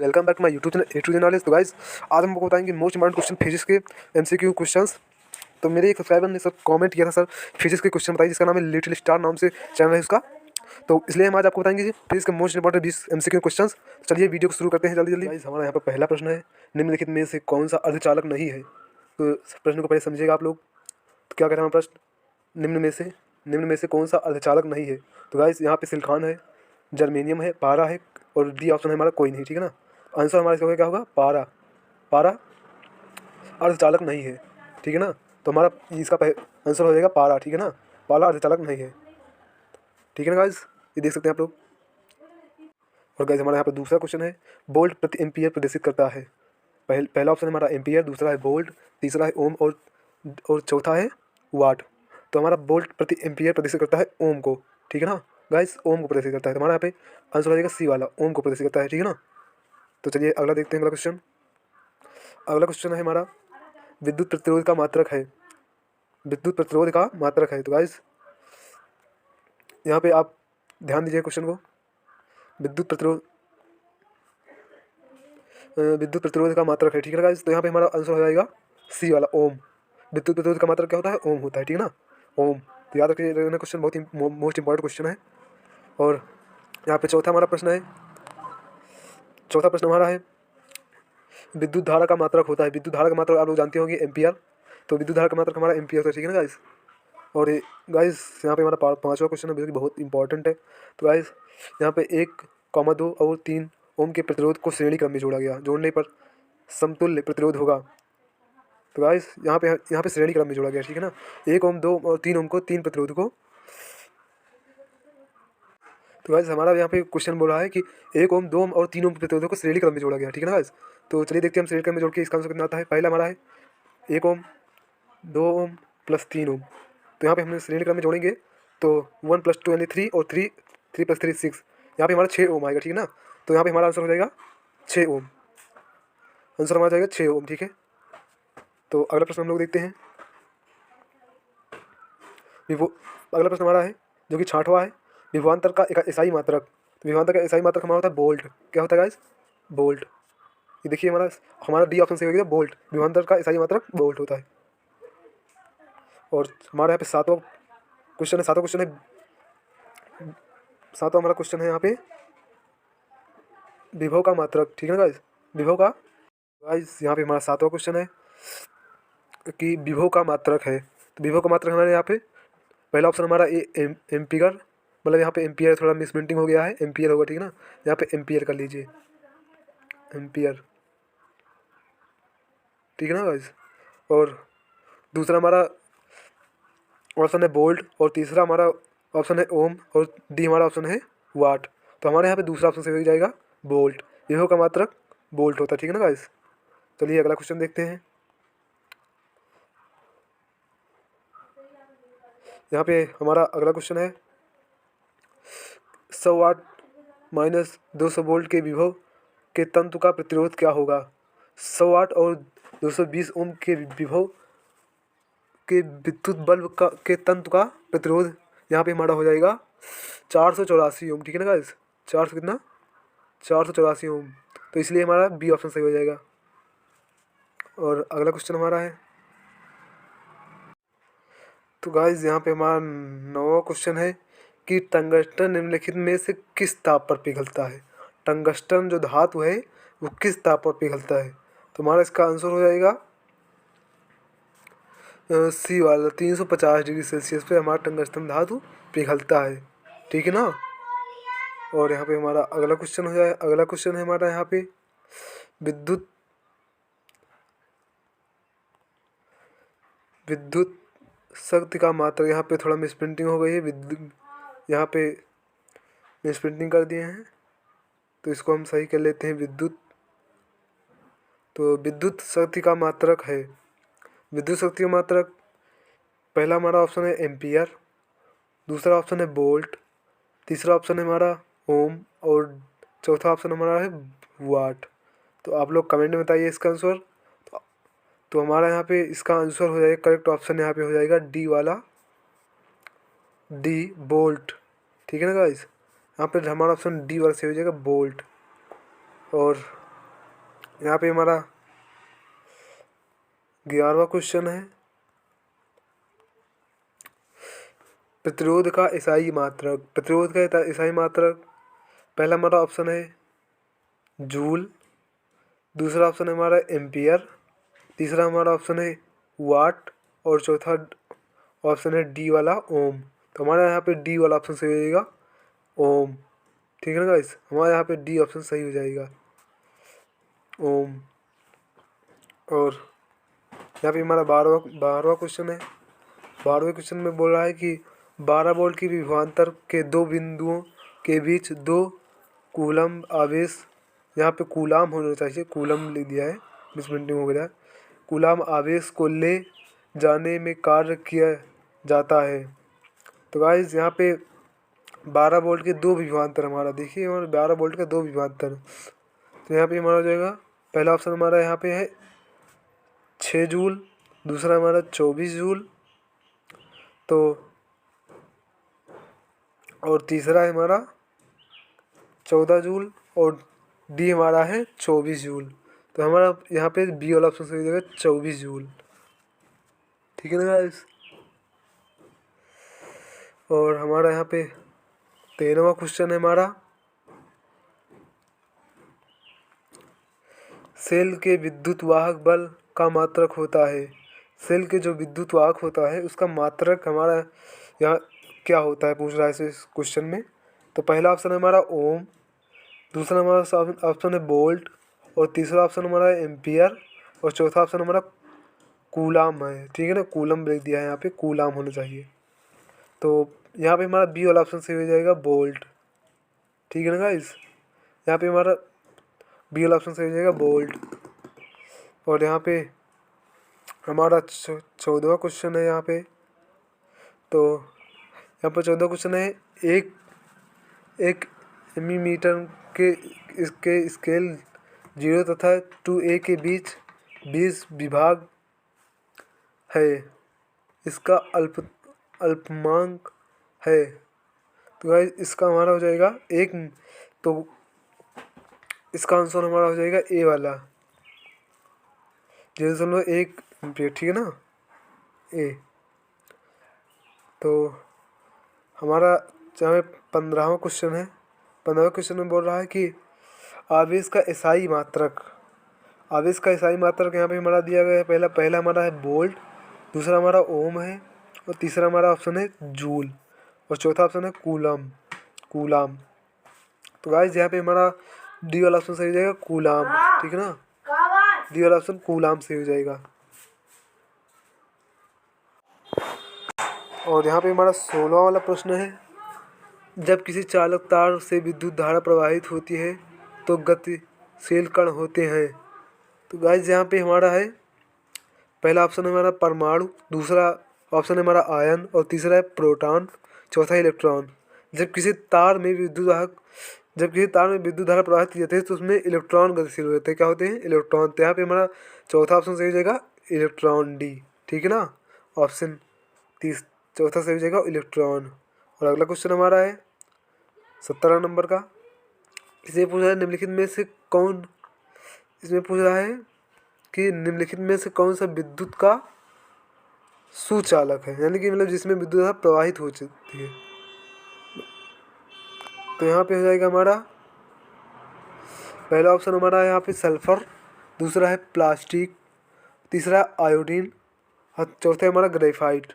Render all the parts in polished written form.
Welcome back to my YouTube channel A to Z knowledge. तो guys आज हम आपको बताएंगे मोस्ट इंपॉर्टेंट क्वेश्चन फिजिक्स के MCQ क्वेश्चंस। तो मेरे एक सब्सक्राइबर ने सर कमेंट किया था, सर फिजिक्स के क्वेश्चन बताइए, जिसका नाम है लिटिल स्टार नाम से चैनल है उसका। तो इसलिए हम आज आपको बताएंगे फिजिक्स के मोस्ट इंपॉर्टेंट 20 MCQ क्वेश्चंस। तो चलिए वीडियो को शुरू करते हैं जल्दी जल्दी। गाइस हमारा यहाँ पर पहला प्रश्न है, निम्नलिखित में से कौन सा अर्धचालक नहीं है। तो प्रश्न को पहले समझिएगा आप लोग। तो क्या कह रहा है प्रश्न, निम्न में से कौन सा अर्धचालक नहीं है। तो गाइस यहाँ पे सिलिकॉन है, जर्मेनियम है, पारा है और डी ऑप्शन है हमारा कोई नहीं। ठीक है ना, आंसर हमारा इसका क्या होगा, पारा। पारा अर्धचालक नहीं है, ठीक है ना। तो हमारा इसका आंसर हो जाएगा पारा, ठीक है ना। पारा अर्धचालक नहीं है, ठीक है ना गाइस, ये देख सकते हैं आप लोग। और गाइस हमारा यहाँ पर दूसरा क्वेश्चन है, वोल्ट प्रति एम्पियर प्रदर्शित करता है। पहला ऑप्शन है हमारा एम्पियर, दूसरा है वोल्ट, तीसरा है ओम और चौथा है वाट। तो हमारा वोल्ट प्रति एम्पियर प्रदर्शित करता है ओम को, ठीक है ना गाइस, ओम को प्रदर्शित करता है। तो हमारा यहाँ पे आंसर हो जाएगा सी वाला, ओम को प्रदर्शित करता है, ठीक है ना। तो चलिए अगला देखते हैं, अगला क्वेश्चन। अगला क्वेश्चन है हमारा, विद्युत प्रतिरोध का मात्रक है। विद्युत प्रतिरोध का मात्रक है। तो गाइस यहाँ पे आप ध्यान दीजिए क्वेश्चन को। विद्युत प्रतिरोध का मात्रक है, ठीक है ना गाइस। तो यहाँ पे हमारा आंसर हो जाएगा सी वाला, ओम। विद्युत प्रतिरोध का मात्रक क्या होता है, ओम होता है, ठीक है ना, ओम। तो याद रखिए, क्वेश्चन बहुत ही मोस्ट इंपॉर्टेंट क्वेश्चन है। और यहाँ पे चौथा हमारा प्रश्न है, चौथा प्रश्न हमारा है, विद्युत धारा का मात्रक होता है। विद्युत धारा का मात्रक आप लोग जानते होंगे, एम्पियर। तो विद्युत धारा का मात्रक हमारा एम्पियर होता है, ठीक है ना गाइस। और गाइस यहाँ पे हमारा पांचवा क्वेश्चन है, जो कि बहुत इंपॉर्टेंट है। तो गाइस यहाँ पे 1, 2 और 3 ओम के प्रतिरोध को श्रेणी क्रम में जोड़ा गया, जोड़ने पर समतुल्य प्रतिरोध होगा। तो गाइस यहाँ पे श्रेणी क्रम में जोड़ा गया, ठीक है ना। 1 ओम, 2 और 3 ओम को, 3 प्रतिरोध को। तो गाइस हमारा यहाँ पे क्वेश्चन बोल रहा है कि 1 ओम, 2 ओम और 3 ओम प्रतिरोधों को श्रेणी क्रम में जोड़ा गया, ठीक है ना गाइस। तो चलिए देखते हैं हम श्रेणी क्रम में जोड़ के इसका आंसर कितना आता है। पहला हमारा है 1 ओम, 2 ओम प्लस 3 ओम। तो यहाँ पे हमने श्रेणी क्रम में जोड़ेंगे तो 1 + 2 यानी 3 और 3 + 3 6। यहाँ पे हमारा 6 ओम आएगा, ठीक है ना। तो यहाँ पे हमारा आंसर हो जाएगा 6 ओम, आंसर हमारा जाएगा 6 ओम, ठीक है। तो अगला प्रश्न हम लोग देखते हैं। अगला प्रश्न हमारा है, जो कि 6वां है, विभवांतर का एक एसआई मात्रक। विभवांतर का एसआई मात्रक हमारा होता है वोल्ट। क्या होता है गाइस, वोल्ट। ये देखिए हमारा डी ऑप्शन सही हो गया, वोल्ट। विभवांतर का एसआई मात्रक वोल्ट होता है। और हमारे यहाँ पे सातवां क्वेश्चन है, सातवां हमारा क्वेश्चन है यहाँ पे, विभव का मात्रक, ठीक है ना गाइस, विभव का। गाइस यहाँ पे हमारा सातवां क्वेश्चन है कि विभव का मात्रक है। तो विभव का मात्रक हमारे यहाँ पे पहला ऑप्शन हमारा एम्पियर, मतलब यहाँ पे एम्पियर थोड़ा मिसप्रिंटिंग हो गया है, एम्पियर होगा, ठीक है ना। यहाँ पे एम्पियर कर लीजिए, एम्पियर, ठीक है ना गाइस। और दूसरा हमारा ऑप्शन है वोल्ट, और तीसरा हमारा ऑप्शन है ओम, और डी हमारा ऑप्शन है वाट। तो हमारे यहाँ पे दूसरा ऑप्शन सही हो जाएगा वोल्ट। विभव का मात्रक वोल्ट होता है, ठीक है ना गाइस। चलिए अगला क्वेश्चन देखते हैं। यहाँ पे हमारा अगला क्वेश्चन है, 100 वाट माइनस 200 वोल्ट के विभव के तंतु का प्रतिरोध क्या होगा। 100 वाट और 220 ओम के विभव के विद्युत बल्ब का के तंतु का प्रतिरोध यहाँ पे हमारा हो जाएगा 484 ओम, ठीक है ना गाइस। 400 कितना, 484 ओम। तो इसलिए हमारा बी ऑप्शन सही हो जाएगा। और अगला क्वेश्चन हमारा है, तो गाइस यहाँ पे हमारा 9वां क्वेश्चन है कि टंगस्टन निम्नलिखित में से किस ताप पर पिघलता है। टंगस्टन जो धातु है वो किस ताप पर पिघलता है। तो हमारा इसका आंसर हो जाएगा सी वाला, 350 डिग्री सेल्सियस पे हमारा टंगस्टन धातु पिघलता है, ठीक है ना। और यहाँ पे हमारा अगला क्वेश्चन हो जाए, अगला क्वेश्चन है हमारा यहाँ पे, विद्युत शक्ति का मात्रक। यहाँ पे थोड़ा मिसप्रिंटिंग हो गई है, यहाँ पे मिसप्रिंटिंग कर दिए हैं, तो इसको हम सही कर लेते हैं। तो विद्युत शक्ति का मात्रक है, विद्युत शक्ति का मात्रक पहला हमारा ऑप्शन है एम्पियर, दूसरा ऑप्शन है वोल्ट, तीसरा ऑप्शन है हमारा ओम, और चौथा ऑप्शन हमारा है वाट। तो आप लोग कमेंट में बताइए इसका आंसर। तो हमारा यहाँ पे इसका आंसर हो जाएगा, करेक्ट ऑप्शन यहाँ पे हो जाएगा डी वाला, डी वोल्ट, ठीक है ना गाइस। यहाँ पे हमारा ऑप्शन डी वाला सही हो जाएगा, वोल्ट। और यहाँ पे हमारा 11वां क्वेश्चन है, प्रतिरोध का ईसाई मात्रक। प्रतिरोध का ईसाई मात्रक, पहला हमारा ऑप्शन है जूल, दूसरा ऑप्शन है हमारा एम्पियर, तीसरा हमारा ऑप्शन है वाट और चौथा ऑप्शन है डी वाला ओम। तो हमारा यहाँ पे डी वाला ऑप्शन सही हो जाएगा, ओम। ठीक है ना गाइस, हमारे यहाँ पे डी ऑप्शन सही हो जाएगा, ओम। और यहाँ पे हमारा 12वां क्वेश्चन है। 12वें क्वेश्चन में बोल रहा है कि 12 वोल्ट की विभवांतर के दो बिंदुओं के बीच 2 कूलम आवेश, यहाँ पे कूलाम होना चाहिए, कूलम लिख दिया है, मिसप्रिंटिंग हो गया है। कूलाम आवेश को ले जाने में कार्य किया जाता है। तो गाइस यहाँ पे 12 वोल्ट के दो विभवांतर, हमारा देखिए हमारा 12 वोल्ट का दो विभवांतर। तो यहाँ पे हमारा हो जाएगा, पहला ऑप्शन हमारा यहाँ पे है 6 जूल, दूसरा हमारा 24 जूल, तो और तीसरा है हमारा 14 जूल, और डी हमारा है 24 जूल। तो हमारा यहाँ पे बी वाला ऑप्शन सही हो जाएगा, 24 जूल। ठीक है ना गाइस। और हमारा यहाँ पे 13वां क्वेश्चन है हमारा, सेल के विद्युत वाहक बल का मात्रक होता है। सेल के जो विद्युत वाहक होता है उसका मात्रक हमारा यहाँ क्या होता है, पूछ रहा है इस क्वेश्चन में। तो पहला ऑप्शन है हमारा ओम, दूसरा हमारा ऑप्शन है वोल्ट, और तीसरा ऑप्शन हमारा एम्पियर, और चौथा ऑप्शन हमारा कूलाम है। ठीक है ना, कूलम लिख दिया है, यहाँ पे कूलाम होना चाहिए। तो यहाँ पे हमारा बी वाला ऑप्शन सही हो जाएगा, वोल्ट। ठीक है ना गाइस, यहाँ पे हमारा बी वाला ऑप्शन सही हो जाएगा, वोल्ट। और यहाँ पे हमारा 14वां क्वेश्चन है यहाँ पे। तो यहाँ पर 14वां क्वेश्चन है, एक मिलीमीटर के इसके स्केल 0 तथा 2a के बीच 20 विभाग है, इसका अल्पमांक है। तो गाइस इसका हमारा हो जाएगा एक, तो इसका आंसर हमारा हो जाएगा ए वाला, 0.1 एम्पियर। ठीक है ना, ए। तो हमारा जहाँ 15वां क्वेश्चन है, 15वें क्वेश्चन में बोल रहा है कि आवेश का ईसाई मात्रक। आवेश का ईसाई मात्रक यहाँ पे हमारा दिया गया है, पहला हमारा है वोल्ट, दूसरा हमारा ओम है, और तीसरा हमारा ऑप्शन है जूल, और चौथा ऑप्शन है कूलाम। तो गाइस यहाँ पे हमारा डी वाला ऑप्शन सही हो जाएगा, कूलाम। ठीक है ना, डी वाला ऑप्शन कूलाम सही हो जाएगा। और यहाँ पे हमारा 16वां वाला प्रश्न है, जब किसी चालक तार से विद्युत धारा प्रवाहित होती है तो गतिशील कण होते हैं। तो गाइस यहाँ पे हमारा है, पहला ऑप्शन है हमारा परमाणु, दूसरा ऑप्शन है हमारा आयन, और तीसरा है प्रोटॉन, चौथा इलेक्ट्रॉन। जब किसी तार में विद्युत धारा प्रवाहित की जाती है तो उसमें इलेक्ट्रॉन गतिशील होते हैं। क्या होते हैं? इलेक्ट्रॉन। तो यहाँ पे हमारा चौथा ऑप्शन सही हो जाएगा, इलेक्ट्रॉन, डी। ठीक है ना, ऑप्शन चौथा सही हो जाएगा, इलेक्ट्रॉन। और अगला क्वेश्चन हमारा है 17 नंबर का। इसे पूछ रहा है निम्नलिखित में से कौन, इसमें पूछ रहा है कि निम्नलिखित में से कौन सा विद्युत का सुचालक है, यानी कि मतलब जिसमें विद्युत धारा प्रवाहित हो जाती है। तो यहाँ पे हो जाएगा हमारा पहला ऑप्शन हमारा है यहाँ पे सल्फर, दूसरा है प्लास्टिक, तीसरा आयोडीन, और चौथा है हमारा ग्रेफाइट।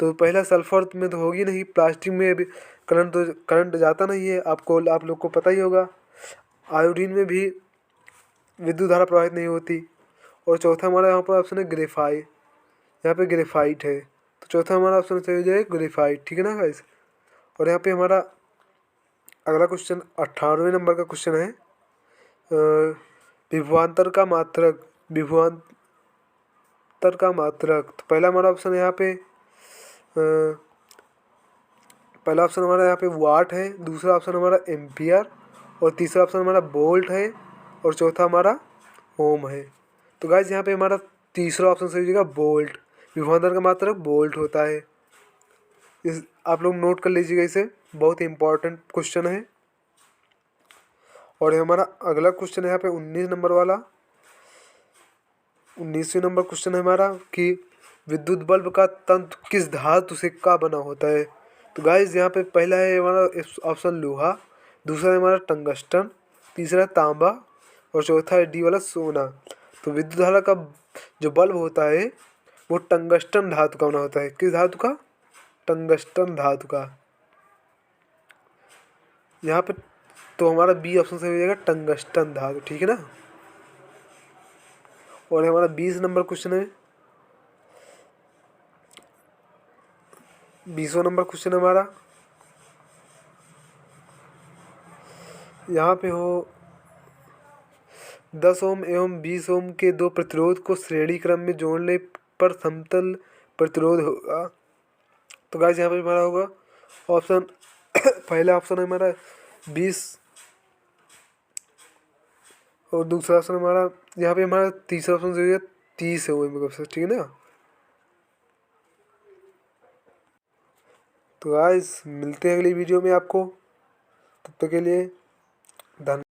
तो पहला सल्फर में तो होगी नहीं, प्लास्टिक में भी करंट जाता नहीं है, आप लोग को पता ही होगा। आयोडीन में भी विद्युत धारा प्रवाहित नहीं होती। और चौथा हमारा यहाँ पर ऑप्शन है ग्रेफाइट, यहाँ पे ग्रेफाइट है। तो चौथा हमारा ऑप्शन सही हो जाएगा ग्रेफाइट। ठीक है ना गाइस। और यहाँ पे हमारा अगला क्वेश्चन 18वें नंबर का क्वेश्चन है, विभवांतर का मात्रक। तो पहला हमारा ऑप्शन है यहाँ पे पहला ऑप्शन हमारा यहाँ पे वाट है, दूसरा ऑप्शन हमारा एम्पियर, और तीसरा ऑप्शन हमारा वोल्ट है, और चौथा हमारा ओम है। तो गाइस यहाँ पे हमारा तीसरा ऑप्शन सही हो जाएगा, वोल्ट। विभवांतर का मात्रक वोल्ट होता है। इस आप लोग नोट कर लीजिएगा, इसे बहुत ही इम्पोर्टेंट क्वेश्चन है। और हमारा अगला क्वेश्चन है यहाँ पे 19 नंबर वाला, 19वें नंबर क्वेश्चन है हमारा कि विद्युत बल्ब का तंतु किस धातु से का बना होता है। तो गाइस यहाँ पे पहला है हमारा ऑप्शन लोहा, दूसरा है हमारा टंगस्टन, तीसरा तांबा और चौथा है डी वाला सोना। तो विद्युत धारा का जो बल्ब होता है वो टंगस्टन धातु का बना होता है। किस धातु का? टंगस्टन धातु का। यहाँ पे तो हमारा बी ऑप्शन सही हो जाएगा, टंगस्टन धातु। ठीक है ना। और हमारा 20 नंबर क्वेश्चन है, 20वां नंबर क्वेश्चन हमारा यहाँ पे हो 10 ओम एवं 20 ओम के दो प्रतिरोध को श्रेणी क्रम में जोड़ने पर समतल प्रतिरोध होगा। तो गाइस यहाँ पे हमारा होगा ऑप्शन पहला ऑप्शन है हमारा 20 और दूसरा ऑप्शन हमारा यहाँ पे हमारा तीसरा ऑप्शन जो है 30 है वो। ठीक है ना। तो गाइस मिलते हैं अगली वीडियो में आपको, तब तक के लिए धन्यवाद।